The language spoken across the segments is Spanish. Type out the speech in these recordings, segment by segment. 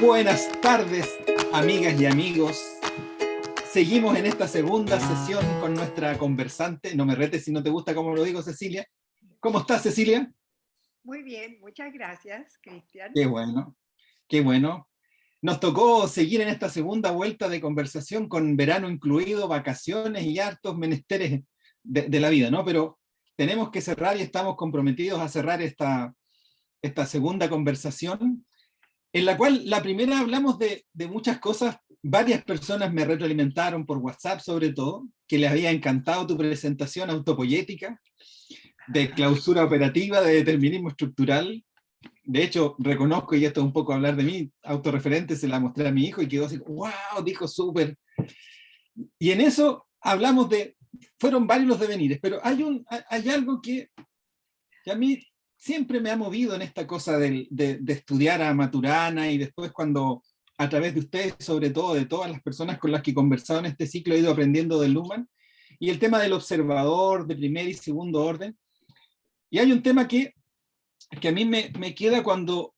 Buenas tardes, amigas y amigos. Seguimos en esta segunda sesión con nuestra conversante. No me retes si no te gusta cómo lo digo, Cecilia. ¿Cómo estás, Cecilia? Muy bien, muchas gracias, Cristian. Qué bueno, qué bueno. Nos tocó seguir en esta segunda vuelta de conversación con verano incluido, vacaciones y hartos menesteres de la vida, ¿no? Pero tenemos que cerrar y estamos comprometidos a cerrar esta segunda conversación, en la cual la primera hablamos de muchas cosas. Varias personas me retroalimentaron por WhatsApp, sobre todo, que les había encantado tu presentación autopoyética, de clausura operativa, de determinismo estructural. De hecho, reconozco, y esto es un poco hablar de mí, autorreferente, se la mostré a mi hijo y quedó así, wow, dijo súper. Y en eso hablamos fueron varios los devenires, pero hay algo que a mí siempre me ha movido en esta cosa de estudiar a Maturana, y después cuando a través de ustedes, sobre todo de todas las personas con las que he conversado en este ciclo, he ido aprendiendo de Luhmann, y el tema del observador de primer y segundo orden. Y hay un tema que a mí me queda cuando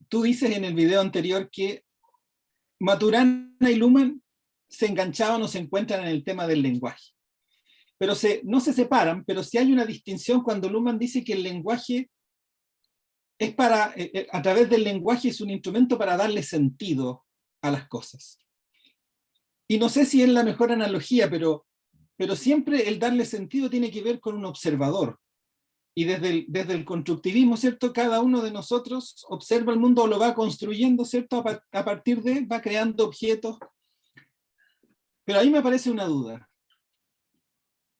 tú dices en el video anterior que Maturana y Luhmann se enganchaban o se encuentran en el tema del lenguaje. Pero no se separan, pero sí hay una distinción cuando Luhmann dice que el lenguaje es a través del lenguaje es un instrumento para darle sentido a las cosas. Y no sé si es la mejor analogía, pero siempre el darle sentido tiene que ver con un observador. Y desde el constructivismo, ¿cierto? Cada uno de nosotros observa el mundo o lo va construyendo, ¿cierto? A partir va creando objetos. Pero ahí me aparece una duda.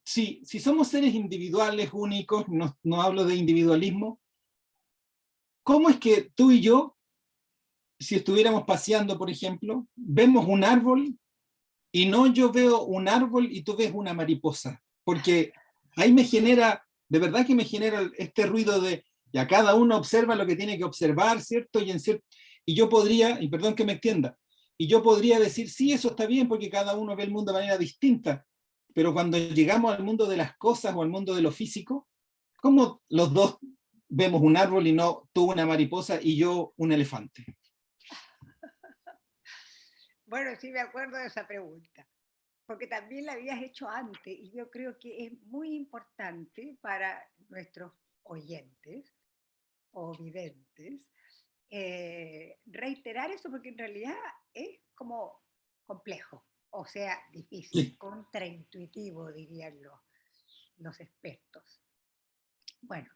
Si somos seres individuales, únicos, no hablo de individualismo, ¿cómo es que tú y yo, si estuviéramos paseando, por ejemplo, vemos un árbol y no yo veo un árbol y tú ves una mariposa? Porque ahí me genera, de verdad que me genera este ruido de, ya cada uno observa lo que tiene que observar, ¿cierto? Y yo podría, y perdón que me extienda, y yo podría decir, sí, eso está bien porque cada uno ve el mundo de manera distinta, pero cuando llegamos al mundo de las cosas o al mundo de lo físico, ¿cómo los dos vemos un árbol y no tú una mariposa y yo un elefante? Bueno, sí me acuerdo de esa pregunta, porque también la habías hecho antes y yo creo que es muy importante para nuestros oyentes o videntes reiterar eso, porque en realidad es como complejo, o sea, difícil, Sí. contraintuitivo, dirían los expertos. Bueno,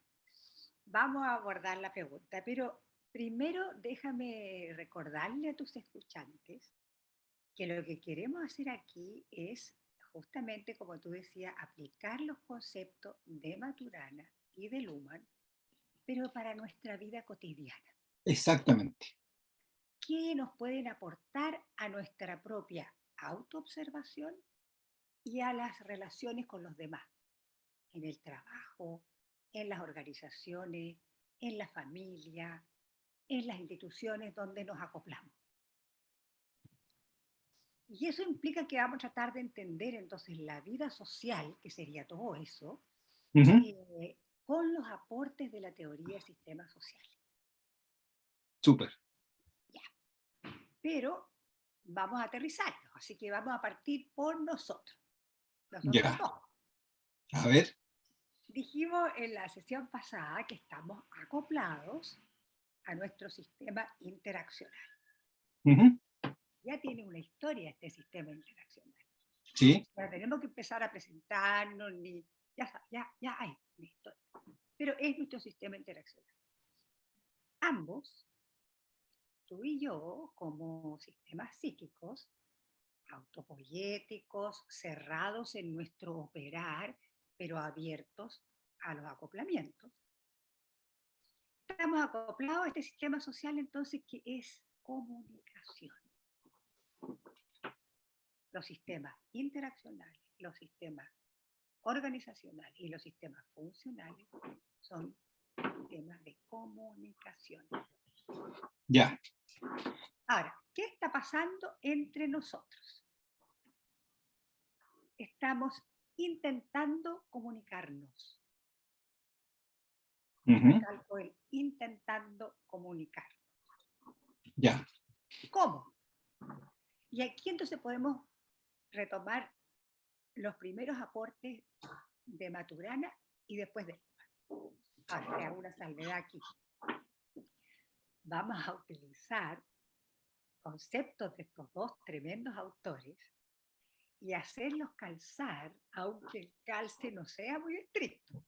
vamos a abordar la pregunta, pero primero déjame recordarle a tus escuchantes que lo que queremos hacer aquí es justamente, como tú decías, aplicar los conceptos de Maturana y de Luhmann, pero para nuestra vida cotidiana. Exactamente. ¿Qué nos pueden aportar a nuestra propia autoobservación y a las relaciones con los demás? En el trabajo, en las organizaciones, en la familia, en las instituciones donde nos acoplamos. Y eso implica que vamos a tratar de entender entonces la vida social, que sería todo eso, Uh-huh. eh, con los aportes de la teoría de sistemas sociales. Súper. Ya. Pero vamos a aterrizarlo, así que vamos a partir por nosotros Ya. dos. A ver. Dijimos en la sesión pasada que estamos acoplados a nuestro sistema interaccional. Uh-huh. Ya tiene una historia este sistema interaccional. Sí. No tenemos que empezar a presentarnos, ya hay una historia. Pero es nuestro sistema interaccional. Ambos, tú y yo, como sistemas psíquicos, autopoyéticos, cerrados en nuestro operar, pero abiertos a los acoplamientos. Estamos acoplados a este sistema social entonces que es comunicación. Los sistemas interaccionales, los sistemas organizacionales y los sistemas funcionales son sistemas de comunicación. Ya. Ahora, ¿qué está pasando entre nosotros? Estamos intentando comunicarnos. Uh-huh. Recalco el intentando comunicar. Ya. ¿Cómo? Y aquí entonces podemos retomar los primeros aportes de Maturana y después de Luhmann. Ahora, te hago una salvedad aquí. Vamos a utilizar conceptos de estos dos tremendos autores y hacerlos calzar, aunque el calce no sea muy estricto.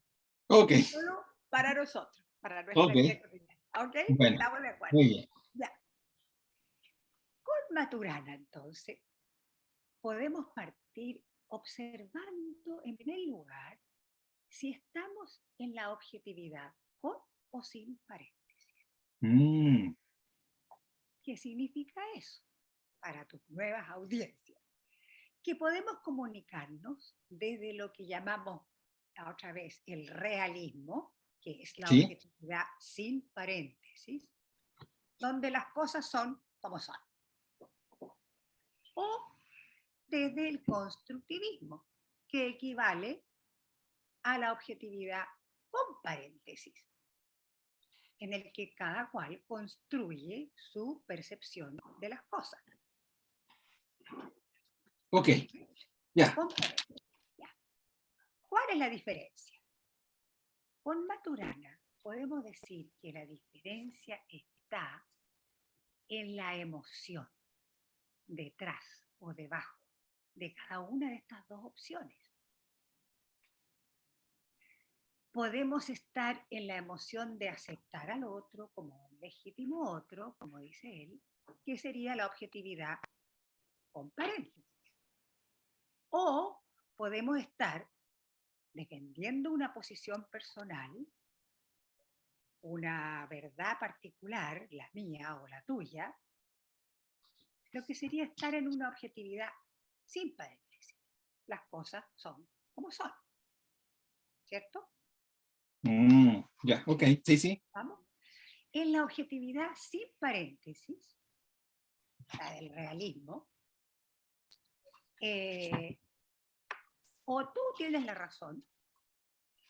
Ok, Solo para nosotros, para nuestra ok, vida cotidiana. ¿Ok? bueno, ¿Estamos de acuerdo? muy bien. Ya. Con Maturana, entonces, podemos partir observando, en primer lugar, si estamos en la objetividad, con o sin paréntesis. Mm, ¿Qué significa eso para tus nuevas audiencias? Que podemos comunicarnos desde lo que llamamos, otra vez, el realismo, que es la sí, objetividad sin paréntesis, donde las cosas son como son. O desde el constructivismo, que equivale a la objetividad con paréntesis, en el que cada cual construye su percepción de las cosas. ok, ya. Con paréntesis. Ya. ¿Cuál es la diferencia? Con Maturana podemos decir que la diferencia está en la emoción detrás o debajo de cada una de estas dos opciones. Podemos estar en la emoción de aceptar al otro como un legítimo otro, como dice él, que sería la objetividad con paréntesis. O podemos estar defendiendo una posición personal, una verdad particular, la mía o la tuya, lo que sería estar en una objetividad sin paréntesis. Las cosas son como son, ¿cierto? Ya, ok, sí, sí. ¿Vamos? En la objetividad sin paréntesis, la del realismo, o tú tienes la razón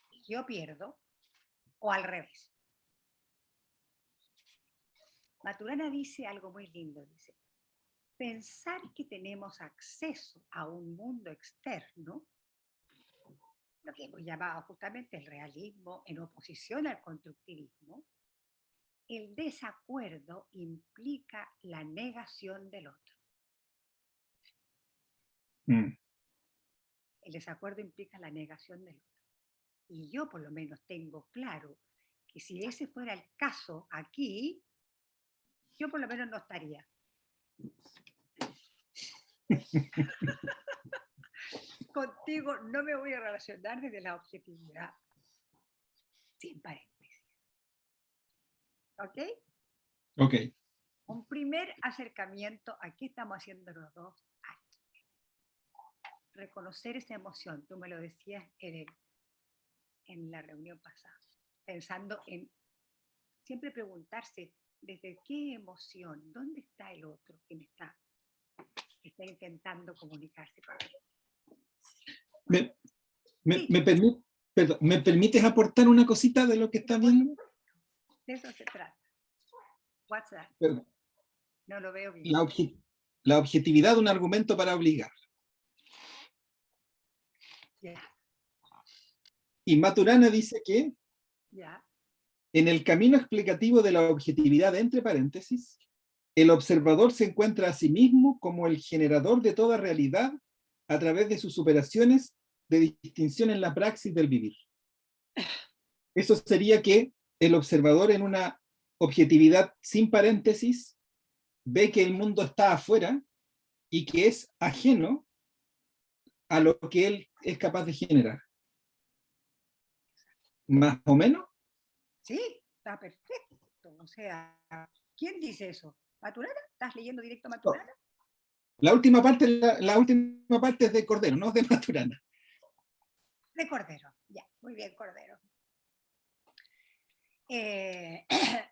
y yo pierdo, o al revés. Maturana dice algo muy lindo, dice, pensar que tenemos acceso a un mundo externo, lo que hemos llamado justamente el realismo en oposición al constructivismo, el desacuerdo implica la negación del otro. Mm, El desacuerdo implica la negación del otro. Y yo por lo menos tengo claro que si ese fuera el caso aquí, yo por lo menos no estaría. Contigo no me voy a relacionar desde la objetividad sin paréntesis. ¿Ok? ok, Un primer acercamiento, aquí estamos haciendo los dos, aquí. Reconocer esa emoción, tú me lo decías en la reunión pasada, pensando en siempre preguntarse desde qué emoción, dónde está el otro que está intentando comunicarse conmigo. ¿Me, me, Sí, me permi- perdón, ¿me permites aportar una cosita de lo que está pero por viendo? supuesto, de eso se trata. What's that? Perdón. No lo veo bien. La, la objetividad de un argumento para obligar. Ya, Y Maturana dice que ya. en el camino explicativo de la objetividad, entre paréntesis, el observador se encuentra a sí mismo como el generador de toda realidad a través de sus operaciones de distinción en la praxis del vivir. Eso sería que el observador en una objetividad sin paréntesis ve que el mundo está afuera y que es ajeno a lo que él es capaz de generar. Más o menos. Sí, está perfecto. O sea, ¿quién dice eso? ¿Maturana? ¿Estás leyendo directo Maturana? La última parte es de Cordero, no de Maturana. De Cordero. Ya, muy bien, Cordero.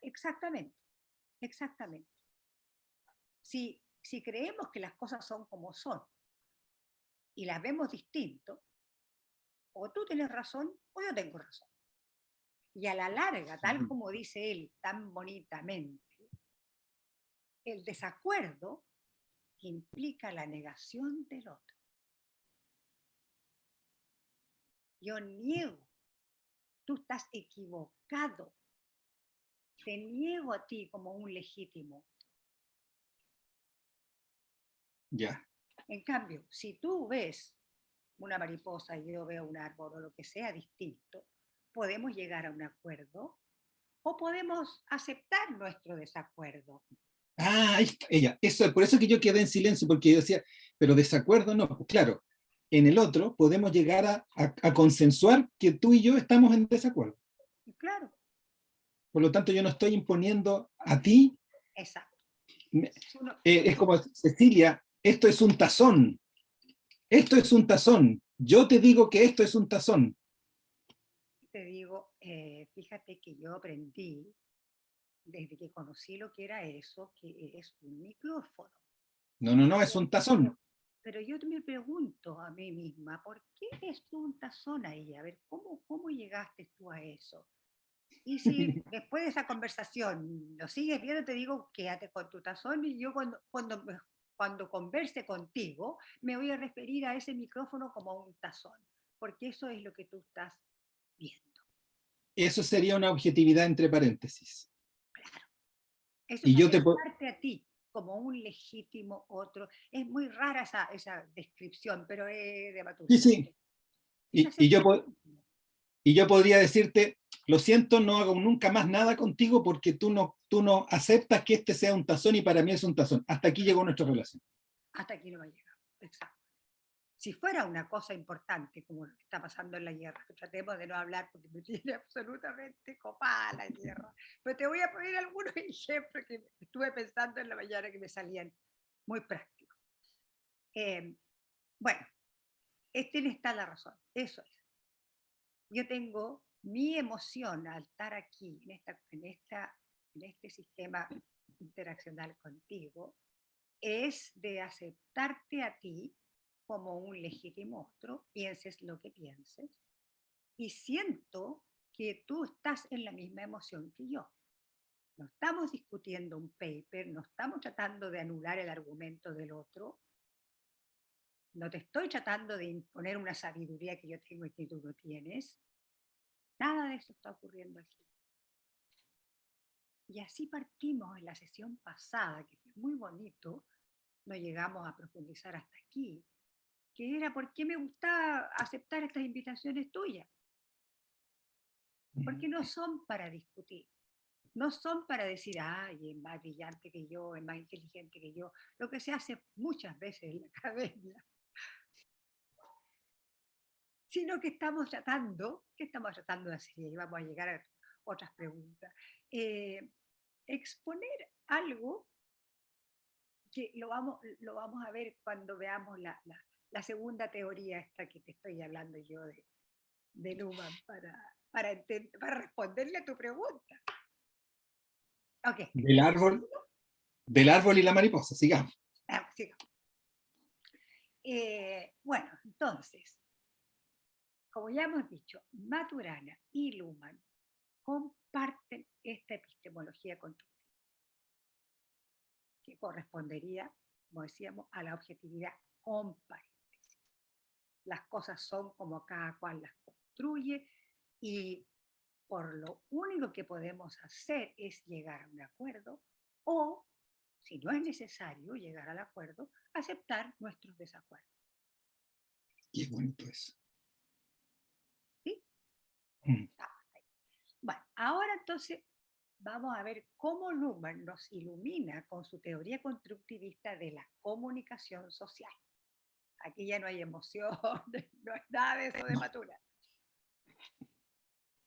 Exactamente, exactamente. Si creemos que las cosas son como son y las vemos distinto, o tú tienes razón o yo tengo razón. Y a la larga, tal como dice él tan bonitamente, el desacuerdo implica la negación del otro. Yo niego, tú estás equivocado, te niego a ti como un legítimo. Ya. En cambio, si tú ves una mariposa y yo veo un árbol o lo que sea distinto, podemos llegar a un acuerdo o podemos aceptar nuestro desacuerdo. Ah, ahí está, ella. Eso, por eso que yo quedé en silencio, porque yo decía, pero desacuerdo no, pues claro, en el otro podemos llegar a consensuar que tú y yo estamos en desacuerdo. Y claro, Por lo tanto, yo no estoy imponiendo a ti. exacto. me- Uno, es como, Cecilia, esto es un tazón. Esto es un tazón. Yo te digo que esto es un tazón. te digo, fíjate que yo aprendí desde que conocí lo que era eso, que es un micrófono. No, no, no, es un tazón. Pero yo me pregunto a mí misma, ¿por qué es un tazón ahí? A ver, ¿cómo llegaste tú a eso? Y si después de esa conversación lo sigues viendo, te digo, quédate con tu tazón y yo cuando converse contigo me voy a referir a ese micrófono como un tazón, porque eso es lo que tú estás viendo. Eso sería una objetividad entre paréntesis. Eso Y es yo te puedo... aceptarte a ti como un legítimo otro. Es muy rara esa descripción, pero es de Sí, Maturana. sí. Es Y, y yo, aceptarte. y yo podría decirte, lo siento, no hago nunca más nada contigo porque tú no aceptas que este sea un tazón y para mí es un tazón. Hasta aquí llegó nuestra relación. Hasta aquí no va a llegar. Exacto. Si fuera una cosa importante, como lo que está pasando en la guerra, que tratemos de no hablar porque me tiene absolutamente copada la guerra, pero te voy a poner algunos ejemplos que estuve pensando en la mañana que me salían muy prácticos. Eh, bueno, está la razón, eso es. Yo tengo mi emoción al estar aquí, en este sistema interaccional contigo, es de aceptarte a ti como un legítimo otro, pienses lo que pienses, y siento que tú estás en la misma emoción que yo. No estamos discutiendo un paper, no estamos tratando de anular el argumento del otro, no te estoy tratando de imponer una sabiduría que yo tengo y que tú no tienes. Nada de eso está ocurriendo aquí. Y así partimos en la sesión pasada, que fue muy bonito, no llegamos a profundizar hasta aquí, que era por qué me gustaba aceptar estas invitaciones tuyas. Porque no son para discutir, no son para decir, ay, es más brillante que yo, es más inteligente que yo, lo que se hace muchas veces en la academia, sino que ¿qué estamos tratando de hacer? Y vamos a llegar a otras preguntas. Eh, Exponer algo que lo vamos a ver cuando veamos la segunda teoría esta que te estoy hablando yo de Luhmann para responderle a tu pregunta. Ok, Del árbol y la mariposa, sigamos. sigamos. Bueno, entonces, como ya hemos dicho, Maturana y Luhmann comparten esta epistemología constructiva, que correspondería, como decíamos, a la objetividad con paréntesis. Las cosas son como cada cual las construye y por lo único que podemos hacer es llegar a un acuerdo o, si no es necesario llegar al acuerdo, aceptar nuestros desacuerdos. Qué bonito eso. ¿Sí? Mm. Bueno, ahora entonces vamos a ver cómo Luhmann nos ilumina con su teoría constructivista de la comunicación social. Aquí ya no hay emoción, no hay nada de eso de Matura.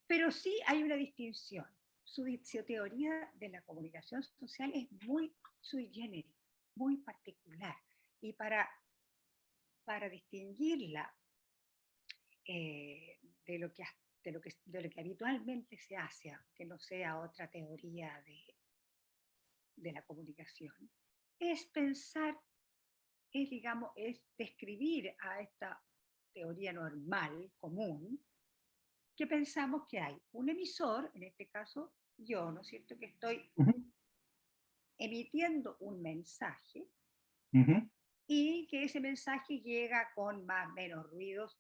Pero sí hay una distinción. Su teoría de la comunicación social es muy sui generis, muy particular. Y para distinguirla de lo que habitualmente se hace, que no sea otra teoría de la comunicación, es pensar, digamos, es describir a esta teoría normal, común, que pensamos que hay un emisor, en este caso yo, ¿no es cierto?, que estoy Uh -huh. emitiendo un mensaje Ujú. y que ese mensaje llega con más o menos ruidos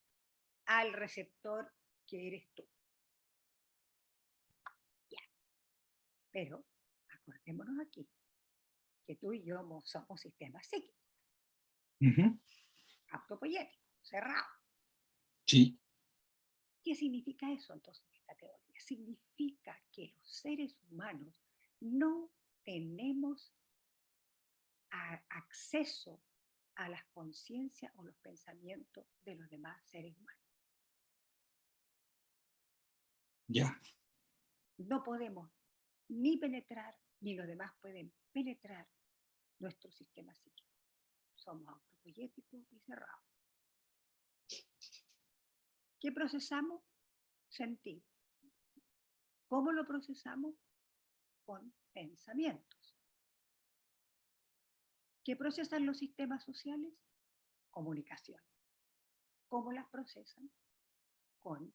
al receptor que eres tú. Ya. Pero acordémonos aquí que tú y yo somos sistemas psíquicos, Ujú. autopoyéticos, cerrados. Sí. ¿Qué significa eso entonces, esta teoría? Significa que los seres humanos no tenemos acceso a las conciencias o los pensamientos de los demás seres humanos. Ya. No podemos ni penetrar, ni los demás pueden penetrar nuestro sistema psíquico. Somos autopoyéticos y cerrados. ¿Qué procesamos? Sentido. ¿Cómo lo procesamos? Con pensamientos. ¿Qué procesan los sistemas sociales? Comunicación. ¿Cómo las procesan? Con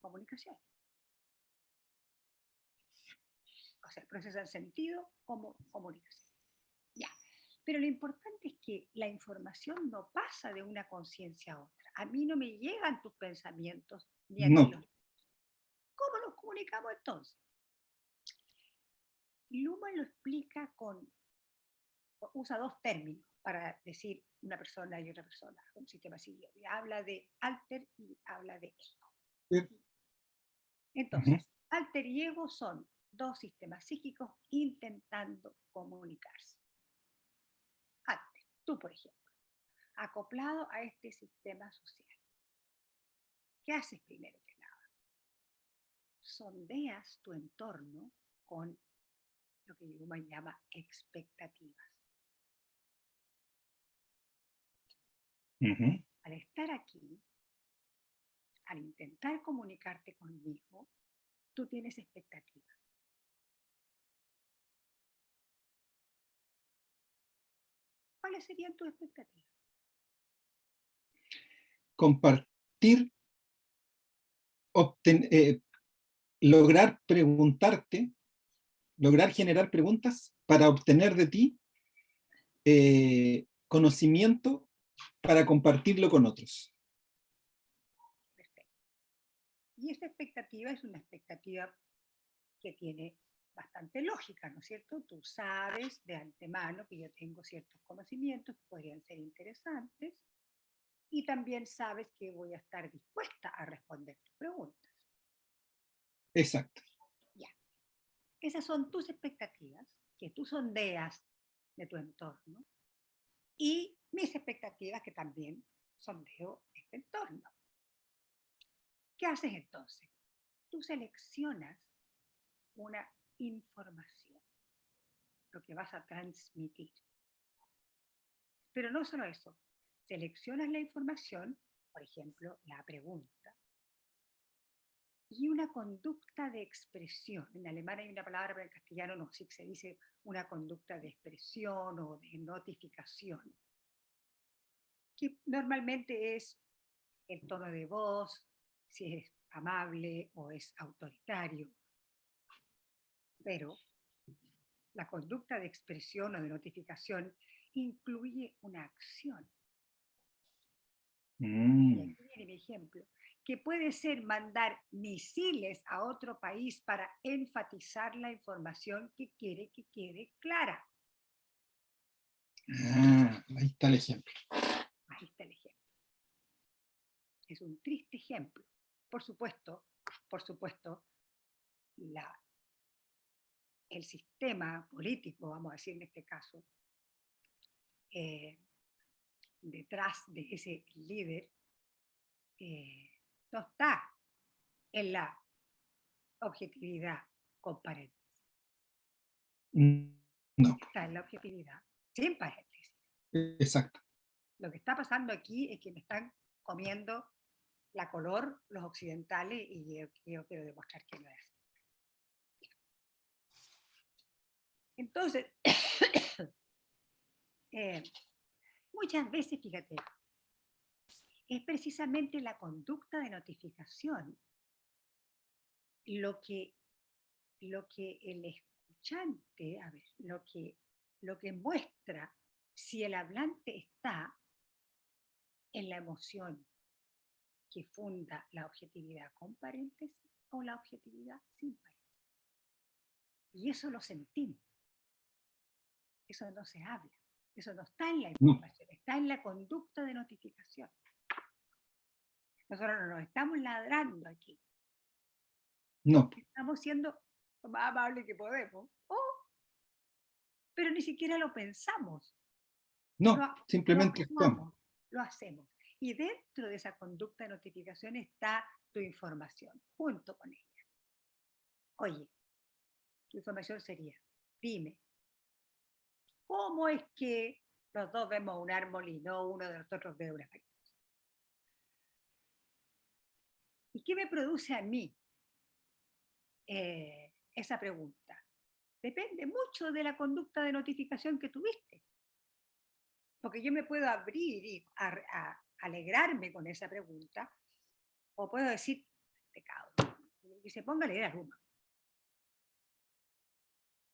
comunicación. O sea, procesan sentido como comunicación. Ya. Pero lo importante es que la información no pasa de una conciencia a otra. A mí no me llegan tus pensamientos, ni a ti No. los. ¿Cómo los comunicamos entonces? Luhmann lo explica usa dos términos para decir una persona y otra persona, un sistema psíquico. Habla de alter y habla de ego. Sí. Ujú. Entonces, alter y ego son dos sistemas psíquicos intentando comunicarse. Alter, tú por ejemplo, acoplado a este sistema social. ¿Qué haces primero que nada? Sondeas tu entorno con lo que Luhmann llama expectativas. Ujú. Al estar aquí, al intentar comunicarte conmigo, tú tienes expectativas. ¿Cuáles serían tus expectativas? Compartir, lograr preguntarte, lograr generar preguntas para obtener de ti conocimiento para compartirlo con otros. Perfecto. Y esta expectativa es una expectativa que tiene bastante lógica, ¿no es cierto? Tú sabes de antemano que yo tengo ciertos conocimientos que podrían ser interesantes y también sabes que voy a estar dispuesta a responder tus preguntas. Exacto. Ya. Esas son tus expectativas que tú sondeas de tu entorno y mis expectativas que también sondeo este entorno. ¿Qué haces entonces? Tú seleccionas una información, lo que vas a transmitir. Pero no solo eso, seleccionas la información, por ejemplo, la pregunta, y una conducta de expresión. En alemán hay una palabra, pero en castellano no, sí se dice una conducta de expresión o de notificación, que normalmente es el tono de voz, si es amable o es autoritario. Pero la conducta de expresión o de notificación incluye una acción. Y aquí viene mi ejemplo, que puede ser mandar misiles a otro país para enfatizar la información que quiere que quede clara. Ahí está el ejemplo. Ahí está el ejemplo. Es un triste ejemplo. Por supuesto, el sistema político, vamos a decir en este caso, detrás de ese líder, no está en la objetividad con paréntesis. No, Está en la objetividad sin paréntesis. exacto. Lo que está pasando aquí es que me están comiendo la color los occidentales y yo quiero demostrar que no es así. Entonces, muchas veces, fíjate, es precisamente la conducta de notificación lo que el escuchante, a ver, lo que muestra si el hablante está en la emoción que funda la objetividad con paréntesis o la objetividad sin paréntesis. Y eso lo sentimos. Eso no se habla. Eso no está en la información, está en la conducta de notificación. Nosotros no nos estamos ladrando aquí. No. Estamos siendo lo más amables que podemos. Pero ni siquiera lo pensamos. No, simplemente actuamos, lo hacemos. Y dentro de esa conducta de notificación está tu información, junto con ella. Oye, tu información sería, dime, ¿cómo es que los dos vemos un árbol y no uno de nosotros ve una mariposa? ¿Y qué me produce a mí esa pregunta? Depende mucho de la conducta de notificación que tuviste. Porque yo me puedo abrir y alegrarme con esa pregunta, o puedo decir, pecado, que se ponga a leer a Ruma.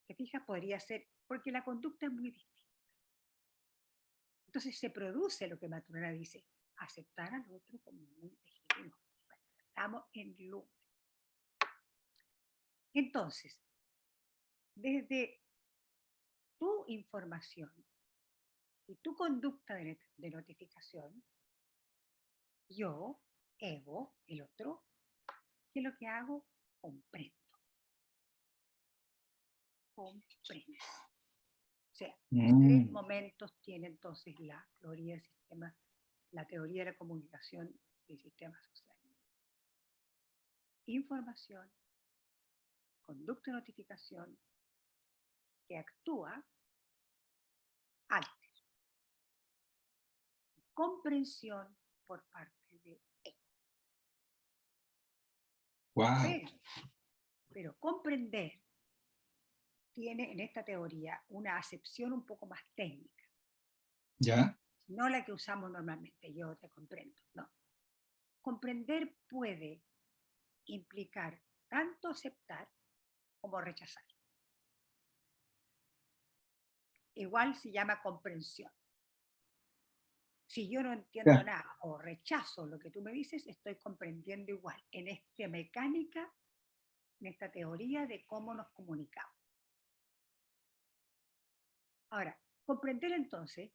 ¿Te fijas? Podría ser, porque la conducta es muy distinta. Entonces se produce lo que Maturana dice, aceptar al otro como muy legítimo. Estamos en luz. Entonces, desde tu información y tu conducta de notificación, yo, ego, el otro, ¿qué es lo que hago? Comprendo. Comprendo. O sea, tres momentos tiene entonces la teoría del sistema, la teoría de la comunicación del sistema social. Información, conducta de notificación, que actúa antes. Comprensión por parte de ego. Wow. Pero comprender tiene en esta teoría una acepción un poco más técnica. ¿Ya? No la que usamos normalmente, yo te comprendo, no. Comprender puede implicar tanto aceptar como rechazar. Igual se llama comprensión. Si yo no entiendo nada o rechazo lo que tú me dices, estoy comprendiendo igual en esta mecánica, en esta teoría de cómo nos comunicamos. Ahora, comprender entonces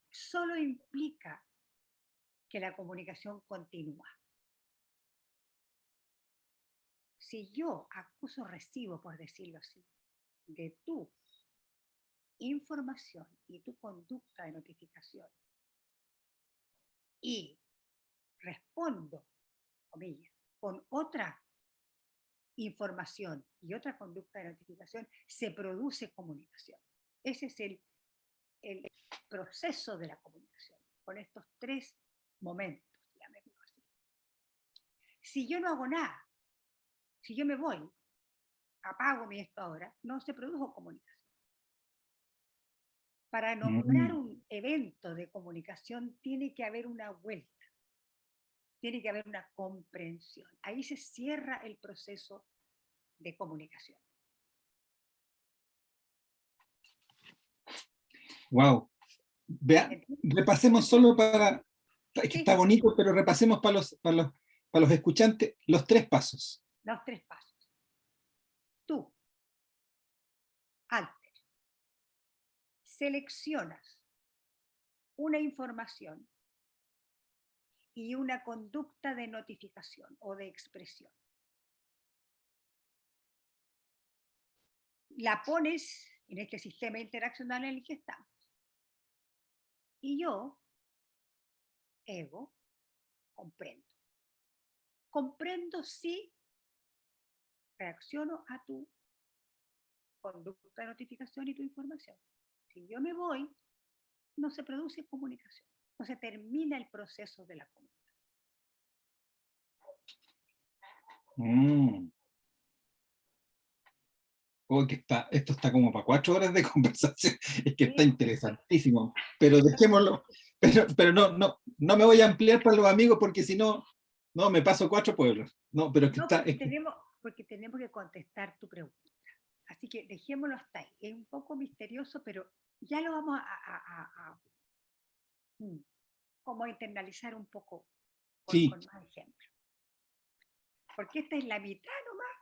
solo implica que la comunicación continúa. Si yo acuso recibo, por decirlo así, de tu información y tu conducta de notificación y respondo, comillas, con otra información y otra conducta de notificación, se produce comunicación. Ese es el proceso de la comunicación, con estos tres momentos, llamémoslo así. Si yo no hago nada, si yo me voy, apago mi esto ahora, no se produjo comunicación. Para nombrar un evento de comunicación tiene que haber una vuelta, tiene que haber una comprensión. Ahí se cierra el proceso de comunicación. Wow. Vean, repasemos solo para, que está bonito, pero repasemos para los escuchantes los tres pasos. Los tres pasos. Tú, Alter, seleccionas una información y una conducta de notificación o de expresión. La pones en este sistema interaccional en el que estamos. Y yo, ego, comprendo. Comprendo si reacciono a tu conducta de notificación y tu información. Si yo me voy, no se produce comunicación, no se termina el proceso de la comunicación. Oh, que esto está como para 4 horas de conversación. Es que está interesantísimo. Pero dejémoslo. Pero no me voy a ampliar para los amigos porque si no, me paso 4 pueblos. No, pero es que no, está. porque tenemos que contestar tu pregunta. Así que dejémoslo hasta ahí. Es un poco misterioso, pero ya lo vamos mm, como a internalizar un poco Sí, con más ejemplos. Porque esta es la mitad nomás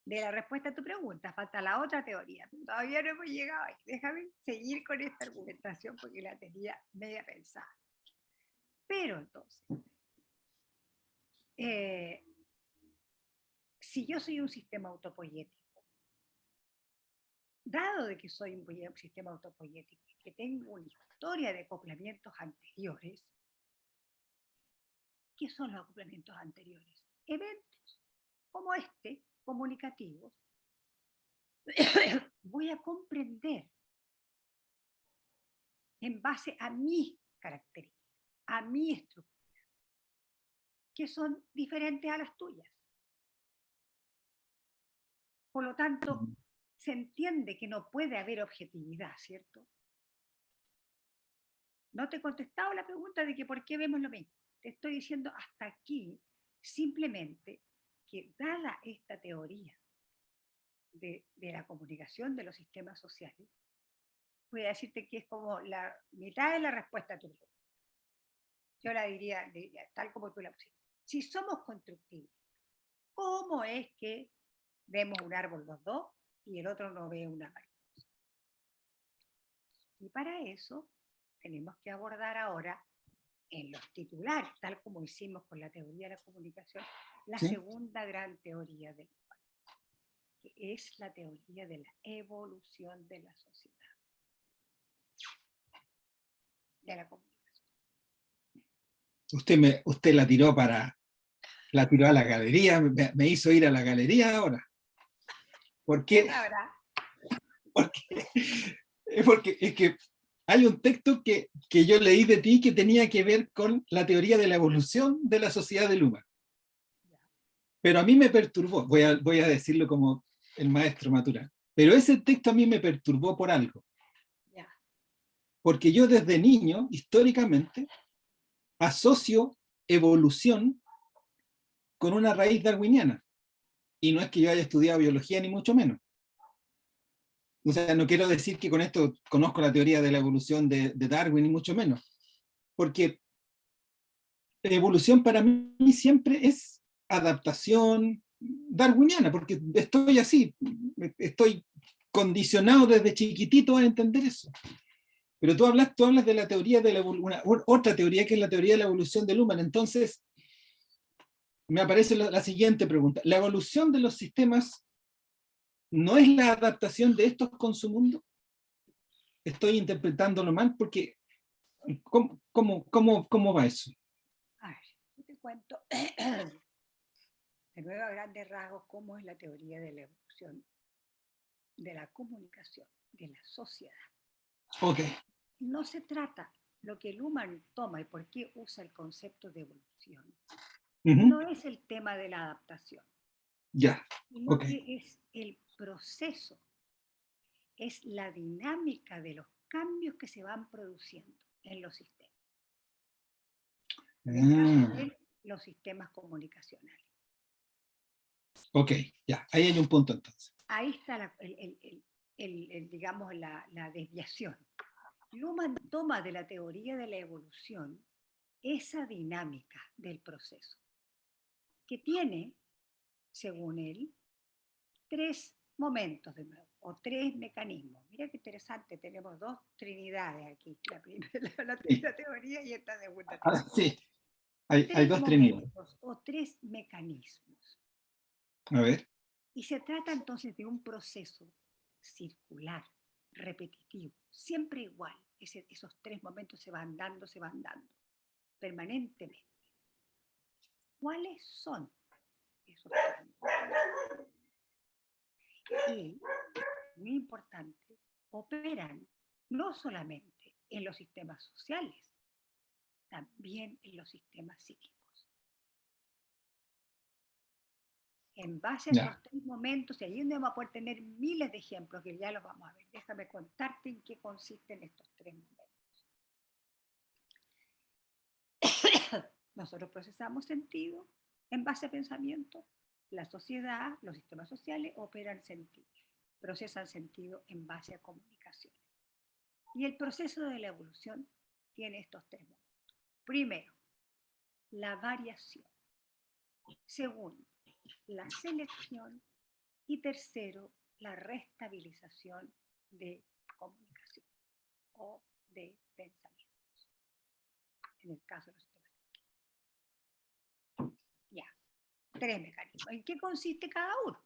de la respuesta a tu pregunta. Falta la otra teoría. Todavía no hemos llegado ahí. Déjame seguir con esta argumentación porque la tenía media pensada. Pero entonces, eh, si yo soy un sistema autopoyético, dado de que soy un sistema autopoyético, que tengo una historia de acoplamientos anteriores, ¿qué son los acoplamientos anteriores? Eventos como este, comunicativos, voy a comprender en base a mis características, a mi estructura, que son diferentes a las tuyas. Por lo tanto, se entiende que no puede haber objetividad, ¿cierto? No te he contestado la pregunta de que por qué vemos lo mismo. Te estoy diciendo hasta aquí simplemente que dada esta teoría de la comunicación de los sistemas sociales, voy a decirte que es como la mitad de la respuesta a tu pregunta. Yo la diría tal como tú la pusiste. Si somos constructivos, ¿cómo es que vemos un árbol los dos y el otro no ve una mariposa? Y para eso tenemos que abordar ahora en los titulares, tal como hicimos con la teoría de la comunicación, la sí. segunda gran teoría del humano, que es la teoría de la evolución de la sociedad, de la comunicación. Usted la tiró a la galería, me hizo ir a la galería ahora. ¿Por ¿Qué qué? sabrá? Porque, porque es que hay un texto que yo leí de ti que tenía que ver con la teoría de la evolución de la sociedad del humano. Pero a mí me perturbó, voy a decirlo como el maestro Maturana, pero ese texto a mí me perturbó por algo. Ya. Porque yo desde niño, históricamente, asocio evolución con una raíz darwiniana. Y no es que yo haya estudiado biología, ni mucho menos. O sea, no quiero decir que con esto conozco la teoría de la evolución de Darwin, ni mucho menos. Porque evolución para mí siempre es adaptación darwiniana, porque estoy así, estoy condicionado desde chiquitito a entender eso. Pero tú hablas de la teoría de la otra teoría que es la teoría de la evolución del humano. Entonces, me aparece la siguiente pregunta. ¿La evolución de los sistemas no es la adaptación de estos con su mundo? Estoy interpretándolo mal porque ¿cómo va eso? A ver, yo te cuento de nuevo a grandes rasgos cómo es la teoría de la evolución de la comunicación, de la sociedad. Ok. No se trata, lo que Luhmann toma y por qué usa el concepto de evolución, no es el tema de la adaptación, Ya. sino Ok. que es el proceso, es la dinámica de los cambios que se van produciendo en los sistemas. En el caso de él, los sistemas comunicacionales. Ok, ya. Ahí hay un punto entonces. Ahí está digamos, la desviación. Luhmann toma de la teoría de la evolución esa dinámica del proceso, que tiene, según él, tres momentos de nuevo, o tres mecanismos. Mira qué interesante, tenemos dos trinidades aquí, la primera Sí. teoría y esta segunda Ah, teoría. sí. Hay Tres dos trinidades. momentos o tres mecanismos. A ver. Y se trata entonces de un proceso circular, repetitivo, siempre igual. Esos tres momentos se van dando, permanentemente. ¿Cuáles son esos tres momentos? Y, muy importante, operan no solamente en los sistemas sociales, también en los sistemas psíquicos. En base a Ya. estos tres momentos, y ahí donde vamos a poder tener miles de ejemplos, que ya los vamos a ver. Déjame contarte en qué consisten estos tres momentos. Nosotros procesamos sentido en base a pensamiento, la sociedad, los sistemas sociales operan sentido. procesan sentido en base a comunicaciones. Y el proceso de la evolución tiene estos tres momentos. Primero, la variación. Segundo, la selección. Y tercero, la restabilización de comunicación o de pensamientos, en el caso de los sistemas. Ya, tres mecanismos. ¿En qué consiste cada uno?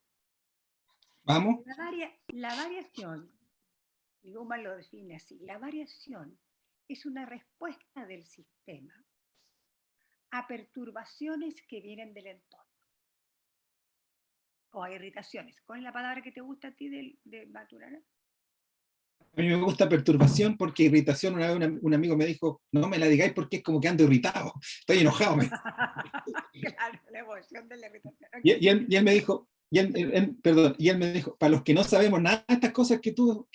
Vamos. La variación, Luhmann lo define así, la variación es una respuesta del sistema a perturbaciones que vienen del entorno o a irritaciones. ¿Cuál es la palabra que te gusta a ti de Maturana? A mí me gusta perturbación porque irritación, una vez un amigo me dijo, no me la digáis porque es como que ando irritado, estoy enojado. Claro, la emoción de la irritación. Okay. Y él me dijo, perdón, y él me dijo, para los que no sabemos nada de estas cosas que tú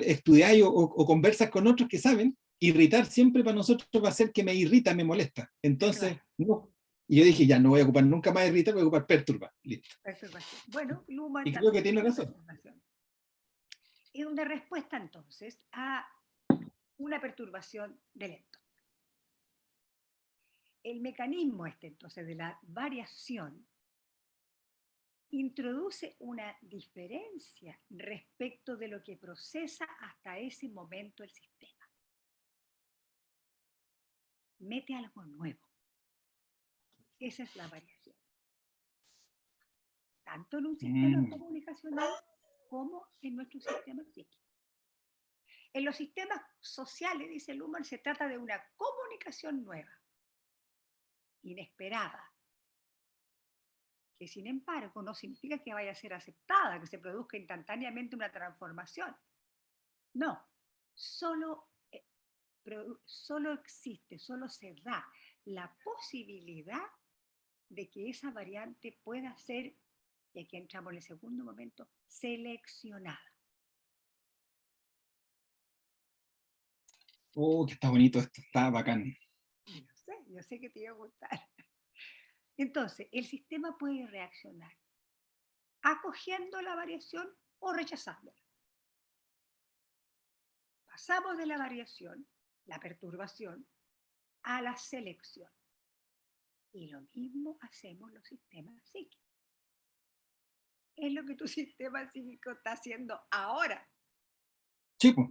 estudiás o conversas con otros que saben, irritar siempre para nosotros va a ser que me irrita, me molesta. Entonces, Claro. no. Y yo dije, ya, no voy a ocupar nunca más irritar, voy a ocupar perturbar. Listo. Perturbación. Bueno, Luhmann Y creo que también tiene dice razón. perturbación. Es una respuesta entonces a una perturbación del entorno. El mecanismo entonces de la variación introduce una diferencia respecto de lo que procesa hasta ese momento el sistema. Mete algo nuevo. Esa es la variación. Tanto en un sistema comunicacional como en nuestro sistema psíquico. En los sistemas sociales, dice Luhmann, se trata de una comunicación nueva, inesperada, que sin embargo no significa que vaya a ser aceptada, que se produzca instantáneamente una transformación. No, solo existe, solo se da la posibilidad de que esa variante pueda ser, y aquí entramos en el segundo momento, seleccionada. Oh, que está bonito esto, está bacán. Yo sé que te iba a gustar. Entonces, el sistema puede reaccionar acogiendo la variación o rechazándola. Pasamos de la variación, la perturbación, a la selección. Y lo mismo hacemos los sistemas psíquicos. Es lo que tu sistema psíquico está haciendo ahora. Sí, pues.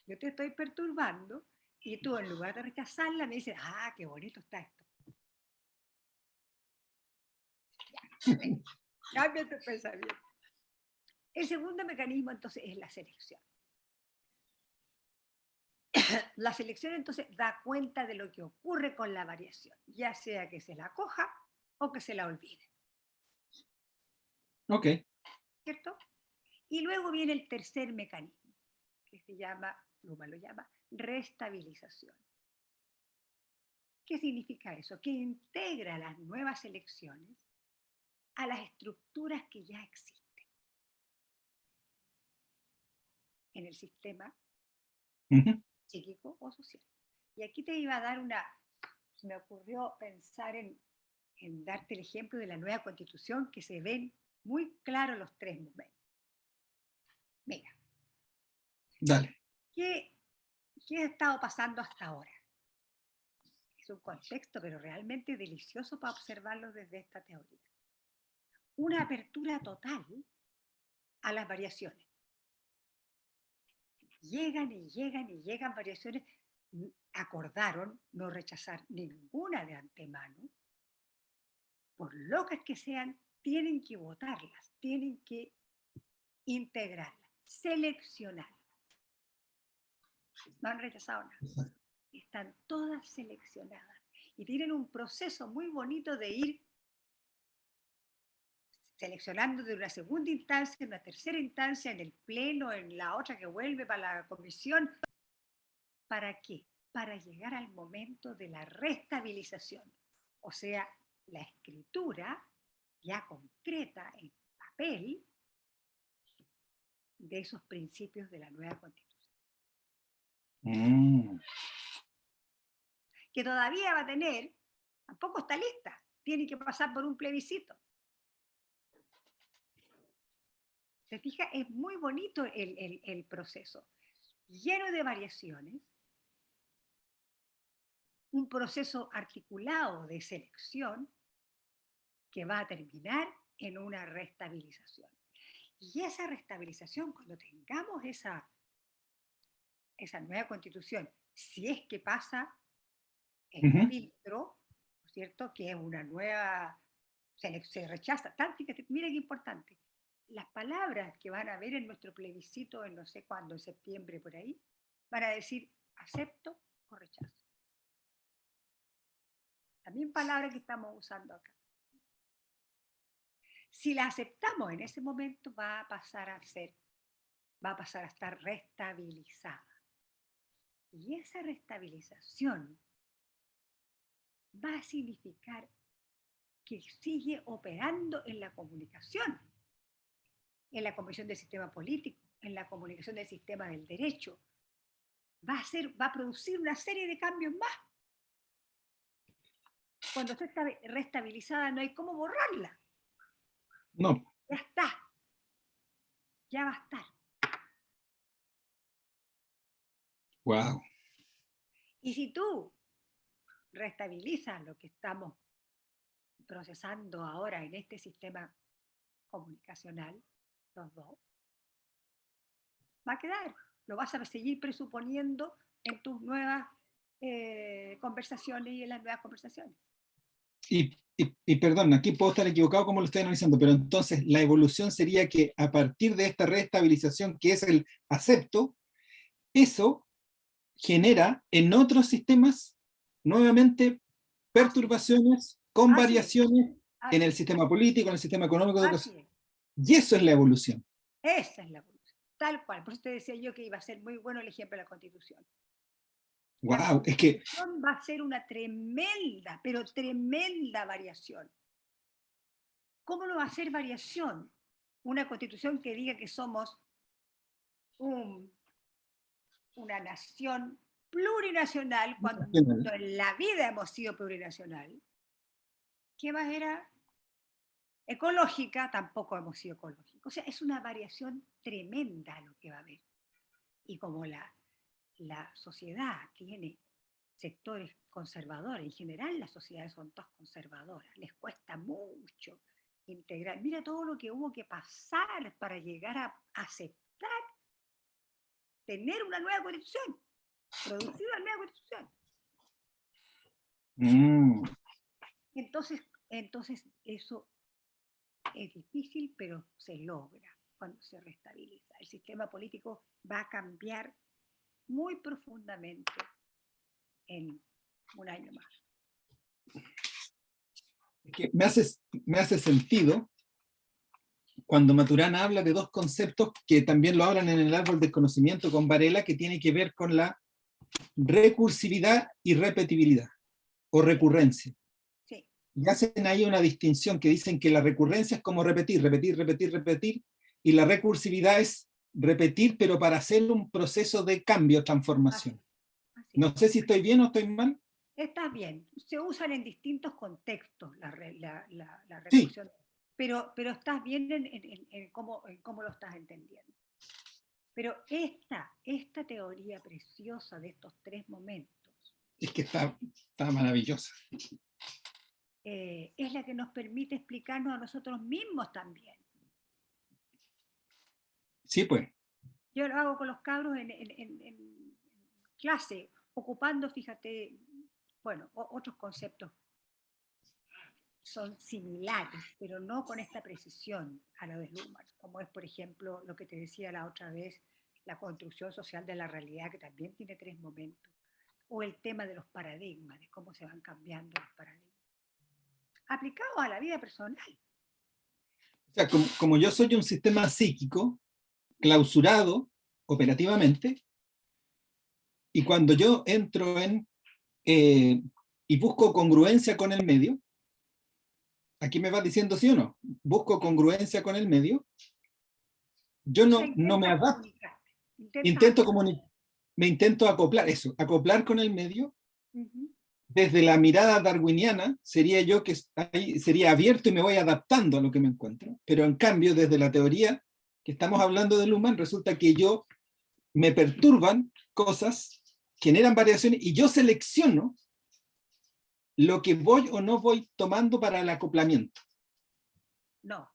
Yo te estoy perturbando y tú en lugar de rechazarla me dices, ah, qué bonito está esto. Cambia tu pensamiento. El segundo mecanismo entonces es la selección. La selección entonces da cuenta de lo que ocurre con la variación, ya sea que se la coja o que se la olvide. Ok. ¿Cierto? Y luego viene el tercer mecanismo, que se llama, Luhmann lo llama, restabilización. ¿Qué significa eso? Que integra las nuevas selecciones a las estructuras que ya existen en el sistema psíquico o social. Y aquí te iba a dar me ocurrió pensar en darte el ejemplo de la nueva constitución, que se ven muy claros los tres momentos. Mira. Dale. ¿Qué ha estado pasando hasta ahora? Es un contexto, pero realmente delicioso para observarlo desde esta teoría. Una apertura total a las variaciones. Llegan y llegan y llegan variaciones. Acordaron no rechazar ninguna de antemano. Por locas que sean, tienen que votarlas, tienen que integrarlas, seleccionarlas. No han rechazado nada. Están todas seleccionadas y tienen un proceso muy bonito de ir seleccionando de una segunda instancia, en una tercera instancia, en el pleno, en la otra que vuelve para la comisión. ¿Para qué? Para llegar al momento de la restabilización, o sea, la escritura ya concreta en papel de esos principios de la nueva Constitución. Que todavía va a tener, tampoco está lista, tiene que pasar por un plebiscito. ¿Te fijas? Es muy bonito el proceso, lleno de variaciones, un proceso articulado de selección que va a terminar en una restabilización. Y esa restabilización, cuando tengamos esa nueva constitución, si es que pasa el filtro, ¿no es cierto?, que es una nueva, se rechaza. Fíjate, mira qué importante. Las palabras que van a ver en nuestro plebiscito, en no sé cuándo, en septiembre, por ahí, van a decir acepto o rechazo. También palabras que estamos usando acá. Si la aceptamos en ese momento, va a pasar a estar restabilizada. Y esa restabilización va a significar que sigue operando en la comunicación, en la comunicación del sistema político, en la comunicación del sistema del derecho. Va a producir una serie de cambios más. Cuando usted está restabilizada, no hay cómo borrarla. No. Ya está. Ya va a estar. Wow. Y si tú restabilizas lo que estamos procesando ahora en este sistema comunicacional, los dos, va a quedar. Lo vas a seguir presuponiendo en tus nuevas conversaciones y en las nuevas conversaciones. Y perdón, aquí puedo estar equivocado como lo estoy analizando, pero entonces la evolución sería que a partir de esta reestabilización, que es el acepto, eso genera en otros sistemas nuevamente perturbaciones con variaciones en el sistema político, en el sistema económico, y eso es la evolución. Esa es la evolución, tal cual. Por eso te decía yo que iba a ser muy bueno el ejemplo de la Constitución. Wow, es que va a ser una tremenda, pero tremenda variación. ¿Cómo no va a ser variación? Una Constitución que diga que somos una nación plurinacional, cuando en la vida hemos sido plurinacional. ¿Qué más era? Ecológica, tampoco hemos sido ecológicos. O sea, es una variación tremenda lo que va a haber. Y como la sociedad tiene sectores conservadores, en general las sociedades son todas conservadoras, les cuesta mucho integrar. Mira todo lo que hubo que pasar para llegar a aceptar tener una nueva constitución, producir una nueva constitución. Entonces eso es difícil, pero se logra cuando se restabiliza. El sistema político va a cambiar muy profundamente en un año más. Es que me hace sentido cuando Maturana habla de dos conceptos que también lo hablan en el árbol del conocimiento con Varela, que tiene que ver con la recursividad y repetibilidad, o recurrencia. Sí. Y hacen ahí una distinción que dicen que la recurrencia es como repetir, y la recursividad es repetir, pero para hacer un proceso de cambio, transformación. Así. No sé si estoy bien o estoy mal. Estás bien. Se usan en distintos contextos la recursión. Sí. Pero estás bien en cómo lo estás entendiendo. Pero esta teoría preciosa de estos tres momentos es que está maravillosa. Es la que nos permite explicarnos a nosotros mismos también. Sí, pues. Yo lo hago con los cabros en clase, ocupando, fíjate, bueno, otros conceptos son similares, pero no con esta precisión a lo de Luhmann, como es, por ejemplo, lo que te decía la otra vez, la construcción social de la realidad, que también tiene tres momentos, o el tema de los paradigmas, de cómo se van cambiando los paradigmas, aplicados a la vida personal. O sea, como yo soy un sistema psíquico, clausurado operativamente, y cuando yo entro y busco congruencia con el medio, aquí me vas diciendo sí o no, busco congruencia con el medio, yo no me adapto, me intento acoplar con el medio. Desde la mirada darwiniana sería yo que sería abierto y me voy adaptando a lo que me encuentro, pero en cambio desde la teoría que estamos hablando de Luhmann, resulta que me perturban cosas, generan variaciones, y yo selecciono lo que voy o no voy tomando para el acoplamiento. No,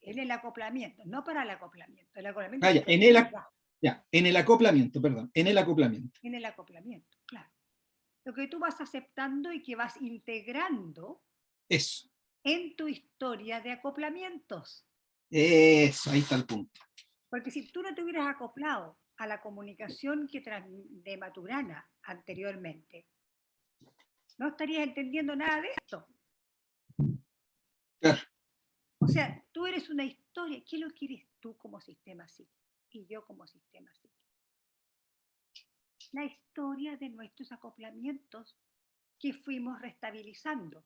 en el acoplamiento, no para el acoplamiento. El acoplamiento Ah, ya, en el acoplamiento, perdón, en el acoplamiento. en el acoplamiento, claro. Lo que tú vas aceptando y que vas integrando Eso, en tu historia de acoplamientos. eso, ahí está el punto. Porque si tú no te hubieras acoplado a la comunicación de Maturana anteriormente, no estarías entendiendo nada de esto. Claro. O sea, tú eres una historia. ¿Qué lo quieres tú como sistema psíquico? Y yo como sistema psíquico. La historia de nuestros acoplamientos que fuimos restabilizando.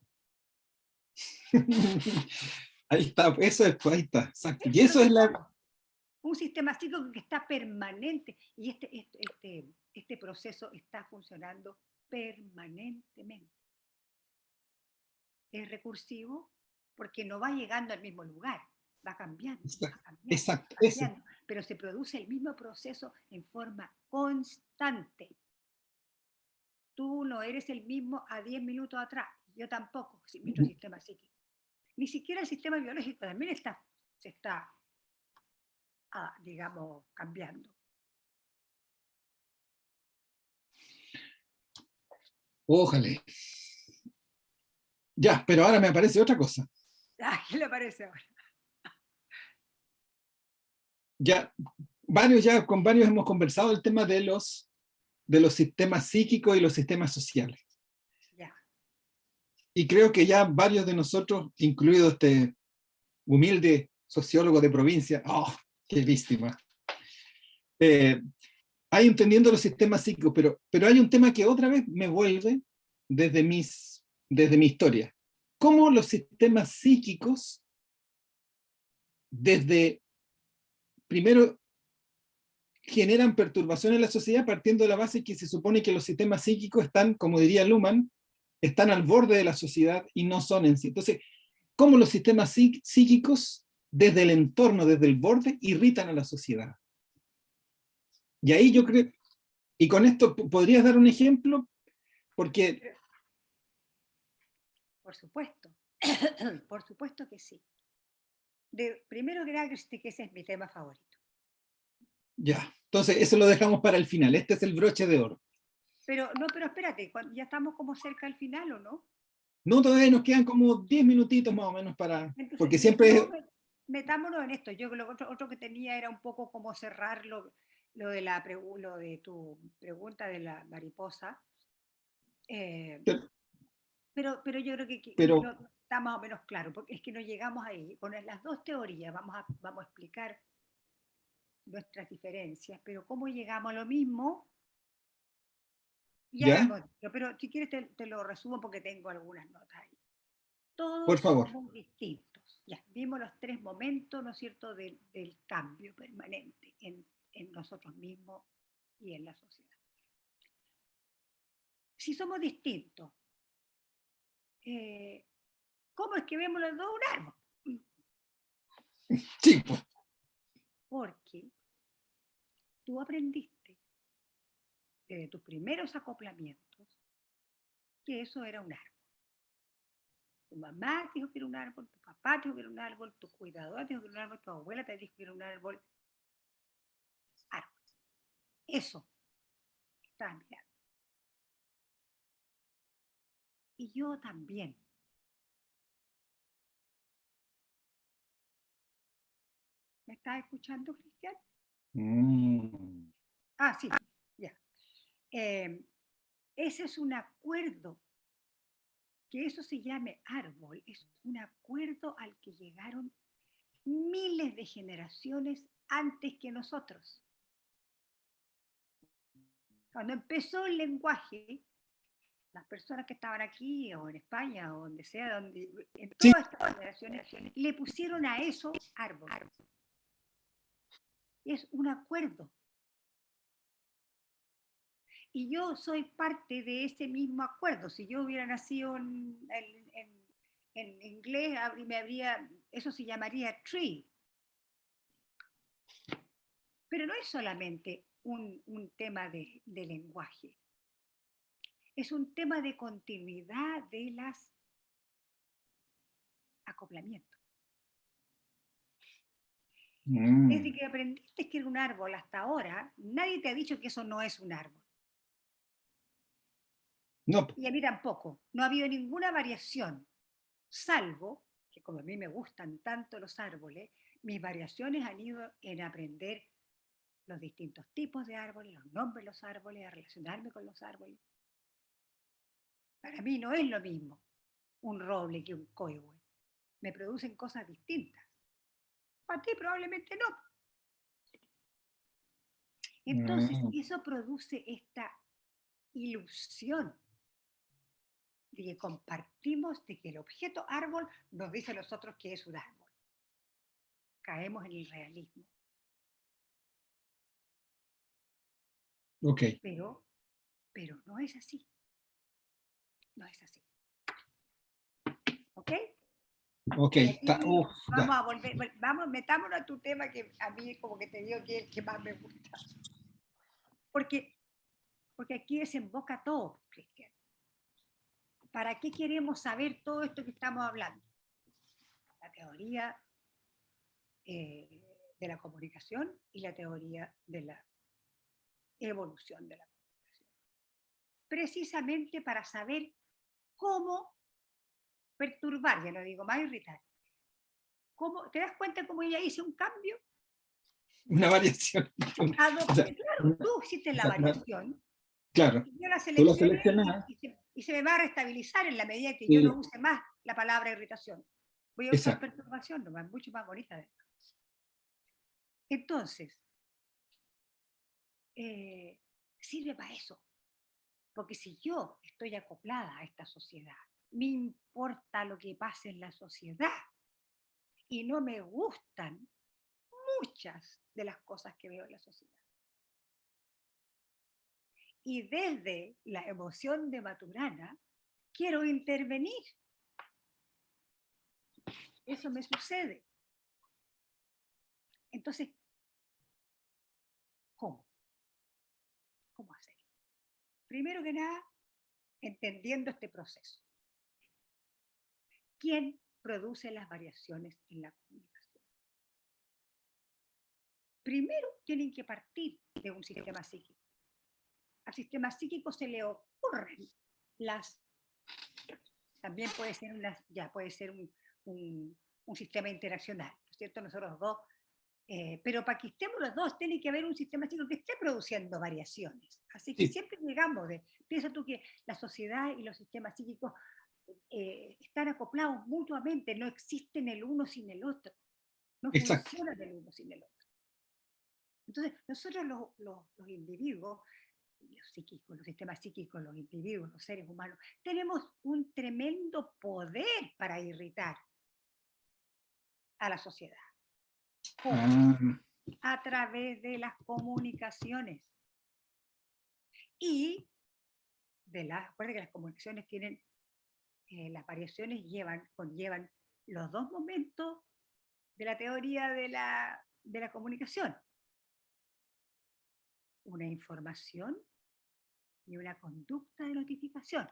Ahí está, eso es, pues, ahí está, exacto. Y Eso es lo eso que es somos. Un sistema psíquico que está permanente y este proceso está funcionando permanentemente. Es recursivo porque no va llegando al mismo lugar, va cambiando, va cambiando, exacto, va eso. cambiando, pero se produce el mismo proceso en forma constante. Tú no eres el mismo a 10 minutos atrás, yo tampoco, nuestro sistema psíquico. Ni siquiera el sistema biológico también se está, digamos, cambiando. Ojalá. Ya, pero ahora me aparece otra cosa. ¿Qué le parece ahora? Ya, con varios hemos conversado el tema de los sistemas psíquicos y los sistemas sociales. Ya. Y creo que ya varios de nosotros, incluido este humilde sociólogo de provincia, ¡oh, qué víctima! Hay entendiendo los sistemas psíquicos, pero hay un tema que otra vez me vuelve desde mi historia. ¿Cómo los sistemas psíquicos, primero, generan perturbación en la sociedad partiendo de la base que se supone que los sistemas psíquicos están, como diría Luhmann, están al borde de la sociedad y no son en sí? Entonces, ¿cómo los sistemas psíquicos desde el entorno, desde el borde, irritan a la sociedad? Y ahí yo creo, y con esto podrías dar un ejemplo, porque... Por supuesto, por supuesto que sí. Primero que nada, que ese es mi tema favorito. Ya, entonces eso lo dejamos para el final, este es el broche de oro. Pero espérate, ya estamos como cerca al final, ¿o no? No, todavía nos quedan como 10 minutitos más o menos Entonces, porque siempre... metámonos en esto. Yo lo otro que tenía era un poco como cerrar lo de tu pregunta de la mariposa. Pero yo creo que pero no, está más o menos claro, porque es que no llegamos ahí. Con las dos teorías vamos a explicar nuestras diferencias, pero cómo llegamos a lo mismo, ya ¿ya? vemos. Pero si quieres te lo resumo porque tengo algunas notas ahí. Por Todos favor. somos distintos. Ya vimos los tres momentos, ¿no es cierto?, del cambio permanente en nosotros mismos y en la sociedad. Si somos distintos, ¿cómo es que vemos los dos un árbol? Sí, pues. Porque tú aprendiste desde tus primeros acoplamientos que eso era un árbol. Tu mamá te dijo que era un árbol, tu papá te dijo que era un árbol, tu cuidadora te dijo que era un árbol, tu abuela te dijo que era un árbol. Árbol. Eso estás mirando. Y yo también. ¿Me estás escuchando, Cristian? Mm. Sí, ya. Ese es un acuerdo. Que eso se llame árbol es un acuerdo al que llegaron miles de generaciones antes que nosotros. Cuando empezó el lenguaje, las personas que estaban aquí o en España o donde sea, en Sí, todas estas generaciones, le pusieron a eso árbol. Es un acuerdo. Y yo soy parte de ese mismo acuerdo. Si yo hubiera nacido en inglés, eso se llamaría tree. Pero no es solamente un tema de lenguaje, es un tema de continuidad de las acoplamientos. Desde que aprendiste que era un árbol hasta ahora, nadie te ha dicho que eso no es un árbol. No. Y a mí tampoco. No ha habido ninguna variación, salvo que como a mí me gustan tanto los árboles, mis variaciones han ido en aprender los distintos tipos de árboles, los nombres de los árboles, a relacionarme con los árboles. Para mí no es lo mismo un roble que un coihue. Me producen cosas distintas. Para ti probablemente no. Entonces, eso produce esta ilusión de que compartimos, de que el objeto árbol nos dice a nosotros que es un árbol. Caemos en el realismo. Ok. Pero no es así. No es así. ¿Ok? Ok. Vamos a volver, metámonos a tu tema que a mí como que te digo que es el que más me gusta. Porque aquí desemboca todo, Cristian. ¿Para qué queremos saber todo esto que estamos hablando? La teoría de la comunicación y la teoría de la evolución de la comunicación. Precisamente para saber cómo perturbar, ya no digo más irritar. ¿Te das cuenta cómo ella hizo un cambio? Una variación. Claro, tú hiciste la variación. Claro. Y yo la Tú la seleccioné seleccionas. y se me va a restabilizar en la medida que yo no use más la palabra irritación. Voy a usar perturbación, nomás, mucho más bonita. Entonces, sirve para eso. Porque si yo estoy acoplada a esta sociedad, me importa lo que pase en la sociedad y no me gustan muchas de las cosas que veo en la sociedad. Y desde la emoción de Maturana, quiero intervenir. Eso me sucede. Entonces, ¿cómo? ¿Cómo hacerlo? Primero que nada, entendiendo este proceso. ¿Quién produce las variaciones en la comunicación? Primero tienen que partir de un sistema psíquico. Al sistema psíquico se le ocurren también puede ser un sistema interaccional, ¿no es cierto? Nosotros dos, pero para que estemos los dos tiene que haber un sistema psíquico que esté produciendo variaciones. Así que siempre llegamos piensa tú que la sociedad y los sistemas psíquicos están acoplados mutuamente, no existen el uno sin el otro, no funcionan el uno sin el otro. Entonces, nosotros los individuos, los psíquicos, los sistemas psíquicos, los individuos, los seres humanos, tenemos un tremendo poder para irritar a la sociedad. ¿Cómo? A través de las comunicaciones. Y recuerda que las comunicaciones tienen, las variaciones conllevan los dos momentos de la teoría de la comunicación. Una información y una conducta de notificación.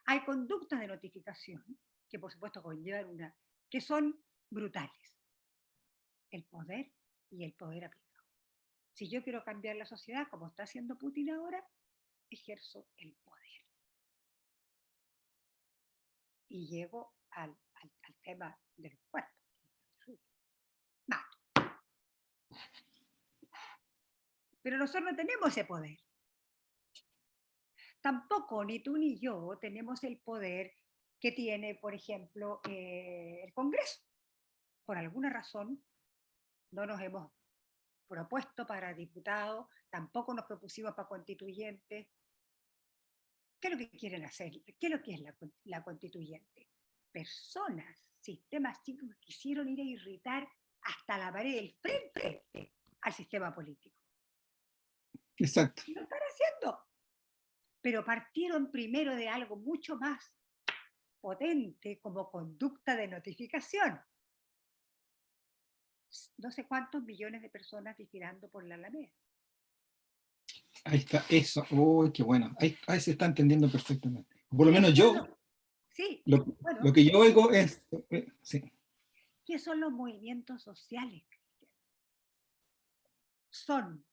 Hay conductas de notificación que por supuesto conllevan que son brutales. El poder y el poder aplicado. Si yo quiero cambiar la sociedad, como está haciendo Putin ahora, ejerzo el poder. Y llego al tema de los cuerpos. Mato. Pero nosotros no tenemos ese poder. Tampoco ni tú ni yo tenemos el poder que tiene, por ejemplo, el Congreso. Por alguna razón, no nos hemos propuesto para diputados, tampoco nos propusimos para constituyentes. ¿Qué es lo que quieren hacer? ¿Qué es lo que es la constituyente? Personas, sistemas chicos que quisieron ir a irritar hasta la pared del frente al sistema político. Exacto. Y lo están haciendo. Pero partieron primero de algo mucho más potente como conducta de notificación. no sé cuántos millones de personas vigilando por la Alameda. Ahí está, eso. ¡Oh, qué bueno! Ahí se está entendiendo perfectamente. Por lo menos yo, Sí, lo que yo oigo es... sí. ¿Qué son los movimientos sociales? Son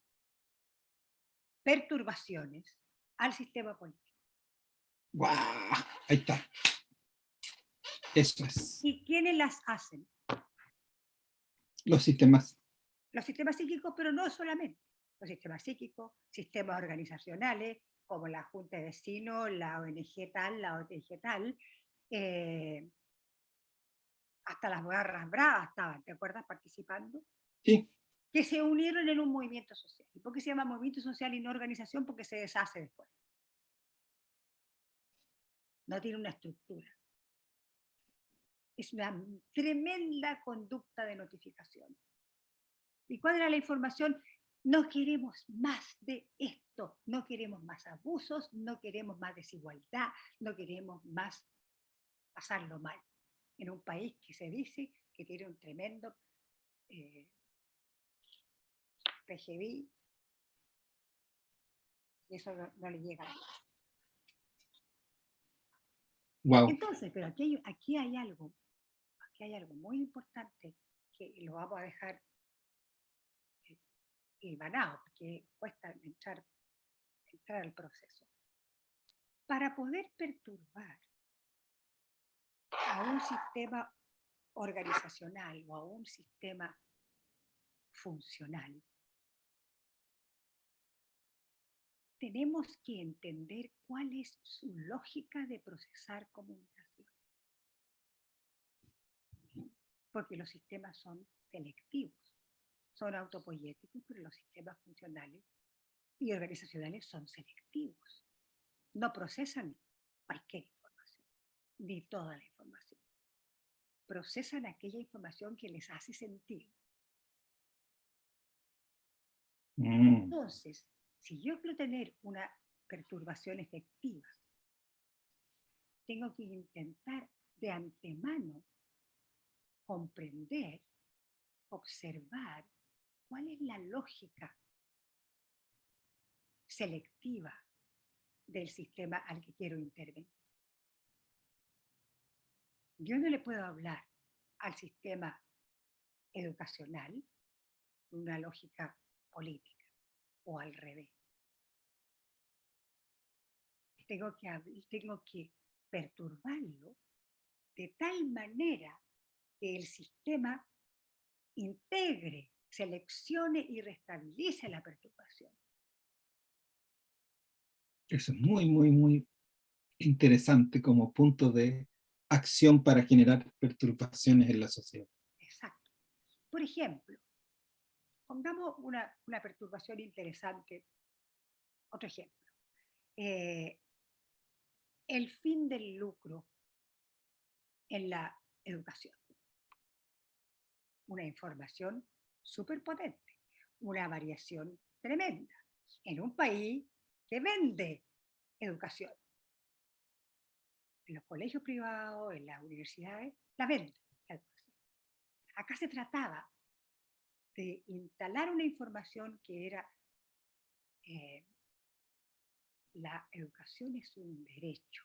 perturbaciones al sistema político. ¡Guau! Ahí está. Eso es. ¿Y quiénes las hacen? Los sistemas. Los sistemas psíquicos, pero no solamente. Los sistemas psíquicos, sistemas organizacionales, como la Junta de Vecinos, la ONG tal, la OTG tal, hasta las barras bravas estaban, ¿te acuerdas? Participando. Sí. Que se unieron en un movimiento social. ¿Y por qué se llama movimiento social y no organización? Porque se deshace después. No tiene una estructura. Es una tremenda conducta de notificación. ¿Y cuál era la información? No queremos más de esto, no queremos más abusos, no queremos más desigualdad, no queremos más pasarlo mal. En un país que se dice que tiene un tremendo PGB, y eso no le llega a nadie. Wow. Entonces, pero aquí hay algo muy importante que lo vamos a dejar hilvanado, porque cuesta entrar al proceso. Para poder perturbar a un sistema organizacional o a un sistema funcional, tenemos que entender cuál es su lógica de procesar comunicación. Porque los sistemas son selectivos, son autopoyéticos, pero los sistemas funcionales y organizacionales son selectivos. No procesan cualquier información, ni toda la información. Procesan aquella información que les hace sentido. Entonces, si yo quiero tener una perturbación efectiva, tengo que intentar de antemano comprender, observar cuál es la lógica selectiva del sistema al que quiero intervenir. Yo no le puedo hablar al sistema educacional una lógica política o al revés. Tengo que perturbarlo de tal manera que el sistema integre, seleccione y restabilice la perturbación. Eso es muy, muy, muy interesante como punto de acción para generar perturbaciones en la sociedad. Exacto. Por ejemplo, pongamos una perturbación interesante. Otro ejemplo. El fin del lucro en la educación. Una información súper potente, una variación tremenda en un país que vende educación. En los colegios privados, en las universidades, la venden. La educación. Acá se trataba de instalar una información que era la educación es un derecho,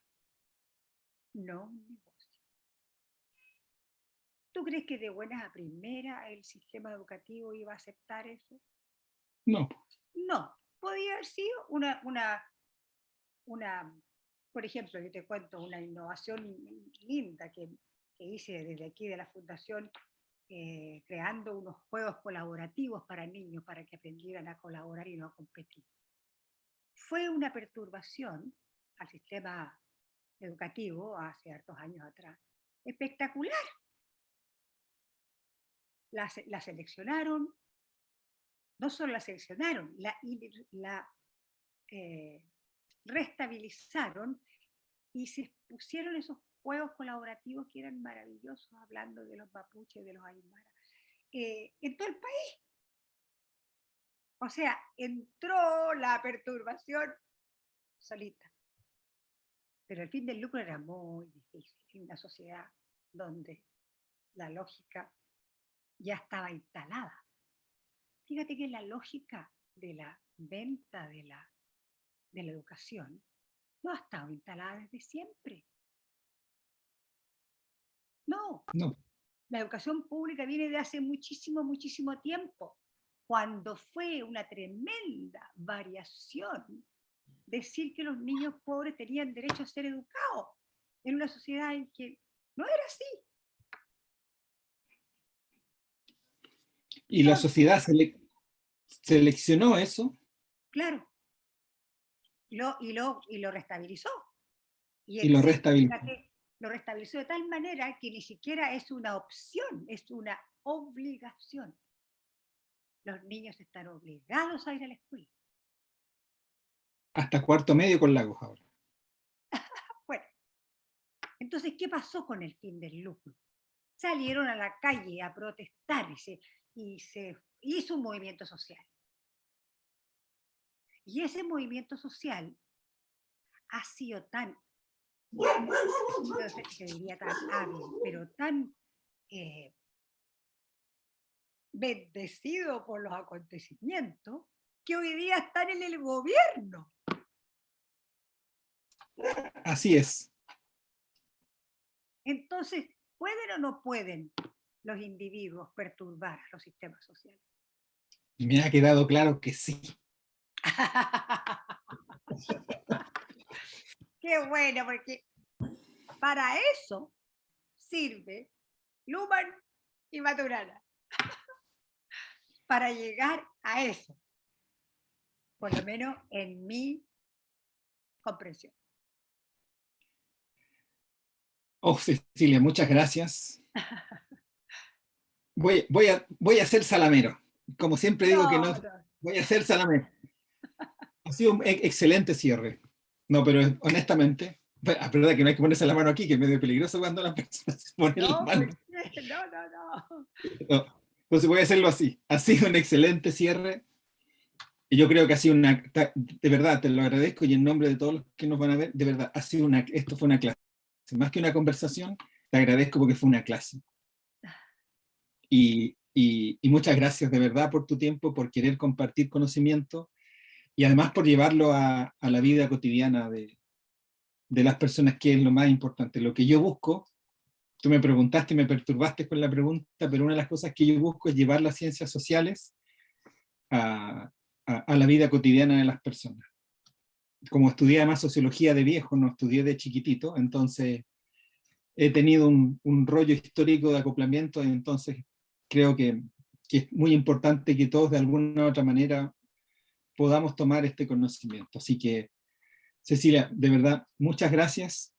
no un negocio. ¿Tú crees que de buenas a primeras el sistema educativo iba a aceptar eso? No. No, podía haber sido por ejemplo, yo te cuento una innovación linda que hice desde aquí de la Fundación, creando unos juegos colaborativos para niños para que aprendieran a colaborar y no a competir. Fue una perturbación al sistema educativo hace hartos años atrás, espectacular. La seleccionaron, no solo la seleccionaron, la restabilizaron y se pusieron esos juegos colaborativos que eran maravillosos, hablando de los mapuches, de los aymaras, en todo el país. O sea, entró la perturbación solita. Pero el fin del lucro era muy difícil en una sociedad donde la lógica ya estaba instalada. Fíjate que la lógica de la venta de la educación no ha estado instalada desde siempre. No, No, la educación pública viene de hace muchísimo, muchísimo tiempo, cuando fue una tremenda variación decir que los niños pobres tenían derecho a ser educados en una sociedad en que no era así. y la Entonces, sociedad seleccionó eso claro, lo restabilizó. Y y lo existe, restabilizó. fíjate, lo restabilizó de tal manera que ni siquiera es una opción, es una obligación. Los niños están obligados a ir a la escuela. Hasta cuarto medio con Lagos ahora. Bueno, entonces, ¿qué pasó con el fin del lucro? Salieron a la calle a protestar y se hizo un movimiento social. Y ese movimiento social ha sido tan, no sé si se diría tan hábil, pero tan eh, bendecido por los acontecimientos, que hoy día están en el gobierno. Así es. Entonces, ¿pueden o no pueden los individuos perturbar a los sistemas sociales? Me ha quedado claro que sí. Qué bueno, porque para eso sirve Luhmann y Maturana, para llegar a eso, por lo menos en mi comprensión. Oh, Cecilia, muchas gracias. Voy a ser salamero. Como siempre digo que no, No, no. voy a ser salamero. Ha sido un excelente cierre. No, pero honestamente, a verdad que no hay que ponerse la mano aquí, que es medio peligroso cuando las personas se ponen la No, ¿por mano. qué? No, no, no. No. Entonces voy a hacerlo así. Ha sido un excelente cierre. Y yo creo que ha sido de verdad, te lo agradezco y en nombre de todos los que nos van a ver, de verdad, esto fue una clase. Más que una conversación, te agradezco porque fue una clase. Y muchas gracias de verdad por tu tiempo, por querer compartir conocimiento y además por llevarlo a la vida cotidiana de las personas, que es lo más importante. Lo que yo busco, tú me preguntaste y me perturbaste con la pregunta, pero una de las cosas que yo busco es llevar las ciencias sociales a la vida cotidiana de las personas. Como estudié además sociología de viejo, no estudié de chiquitito, entonces he tenido un rollo histórico de acoplamiento, y entonces creo que es muy importante que todos de alguna u otra manera podamos tomar este conocimiento. Así que, Cecilia, de verdad, muchas gracias.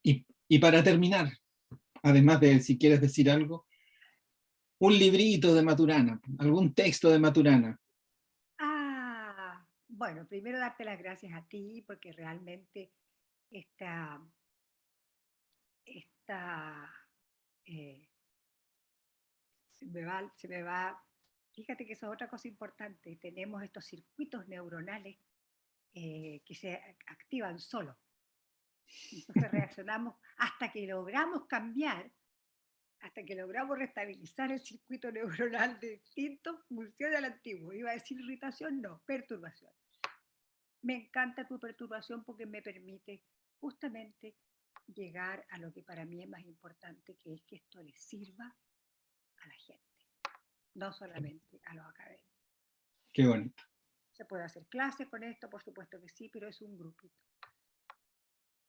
Y para terminar, además de si quieres decir algo, un librito de Maturana, algún texto de Maturana. Bueno, primero darte las gracias a ti porque realmente esta, esta eh, se me va, fíjate que eso es otra cosa importante, tenemos estos circuitos neuronales que se activan solos. Entonces reaccionamos hasta que logramos cambiar, hasta que logramos restabilizar el circuito neuronal de distinto, funciona al antiguo. Iba a decir irritación, no, perturbación. Me encanta tu perturbación porque me permite justamente llegar a lo que para mí es más importante, que es que esto le sirva a la gente, no solamente a los académicos. Qué bonito. Se puede hacer clases con esto, por supuesto que sí, pero es un grupito.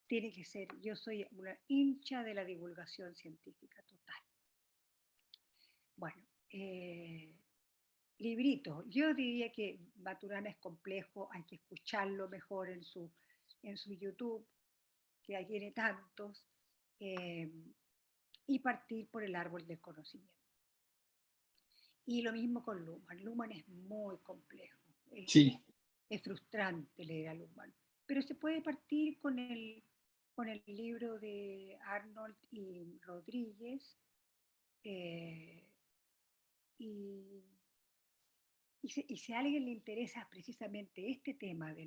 Tiene que ser, yo soy una hincha de la divulgación científica total. Bueno, librito. Yo diría que Maturana es complejo, hay que escucharlo mejor en su YouTube, que ahí tiene tantos, eh, y partir por el árbol del conocimiento. Y lo mismo con Luhmann. Luhmann es muy complejo, Sí, es frustrante leer a Luhmann, pero se puede partir con el libro de Arnold y Rodríguez, eh, y y si a alguien le interesa precisamente este tema de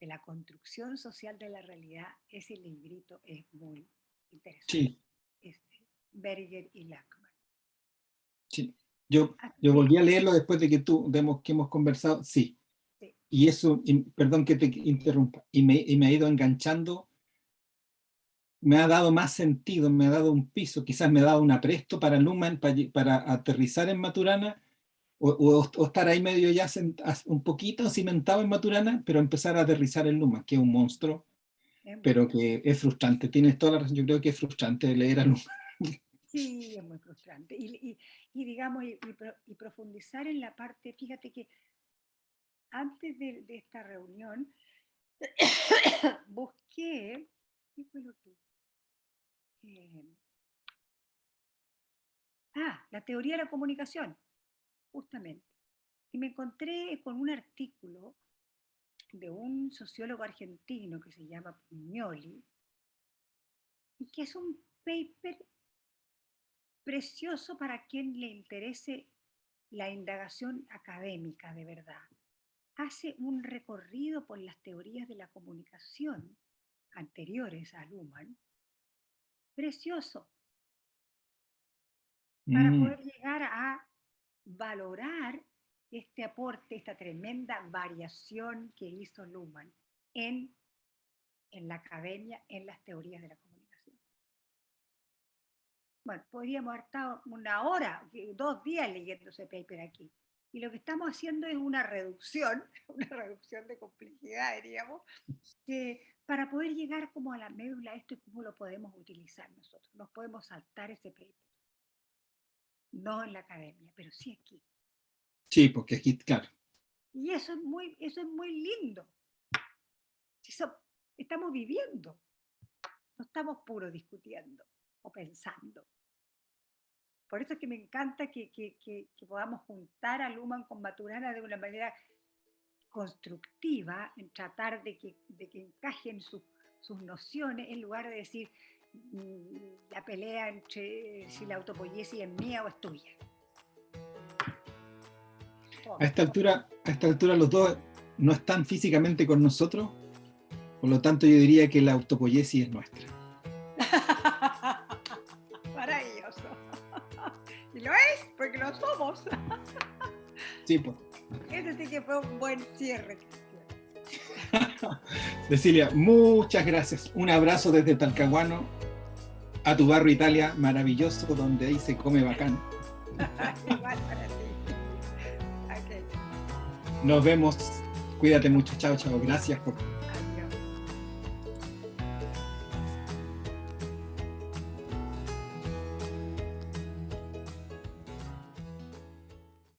la construcción social de la realidad, ese librito es muy interesante. sí. Este, Berger y Lachmann. Sí. Yo volví a leerlo después de que que hemos conversado, sí. Sí. Y eso, perdón que te interrumpa, y me ha ido enganchando, me ha dado más sentido, me ha dado un piso, quizás me ha dado un apresto para Luhmann, para aterrizar en Maturana, o estar ahí medio ya un poquito cimentado en Maturana, pero empezar a aterrizar en Luhmann, que es un monstruo, pero que es frustrante. Tienes toda la razón, yo creo que es frustrante leer a Luhmann. Sí, es muy frustrante. Y digamos, y profundizar en la parte, fíjate que antes de esta reunión, busqué, ¿qué fue lo que? La teoría de la comunicación, justamente. Y me encontré con un artículo de un sociólogo argentino que se llama Pugnoli, y que es un paper precioso para quien le interese la indagación académica de verdad. Hace un recorrido por las teorías de la comunicación anteriores a Luhmann, precioso, para poder llegar a valorar este aporte, esta tremenda variación que hizo Luhmann en la academia, en las teorías de la comunicación. Bueno, podríamos haber estado 1 hora, 2 días leyendo ese paper aquí. Y lo que estamos haciendo es una reducción de complejidad, diríamos, para poder llegar como a la médula esto y cómo lo podemos utilizar nosotros. Nos podemos saltar ese paper. No en la academia, pero sí aquí. Sí, porque aquí, claro. Y eso es muy lindo. Eso estamos viviendo. No estamos puro discutiendo o pensando. Por eso es que me encanta que podamos juntar a Luhmann con Maturana de una manera constructiva, en tratar de que encajen sus nociones, en lugar de decir la pelea entre si la autopoiesis es mía o es tuya. A esta altura los dos no están físicamente con nosotros, por lo tanto yo diría que la autopoiesis es nuestra. Maravilloso. Y lo es, porque lo somos. Sí, pues. Ese sí que fue un buen cierre. Cecilia, muchas gracias. Un abrazo desde Talcahuano a tu barrio Italia, maravilloso, donde ahí se come bacán. Igual para ti. Okay. Nos vemos. Cuídate mucho. Chao, chao. Gracias por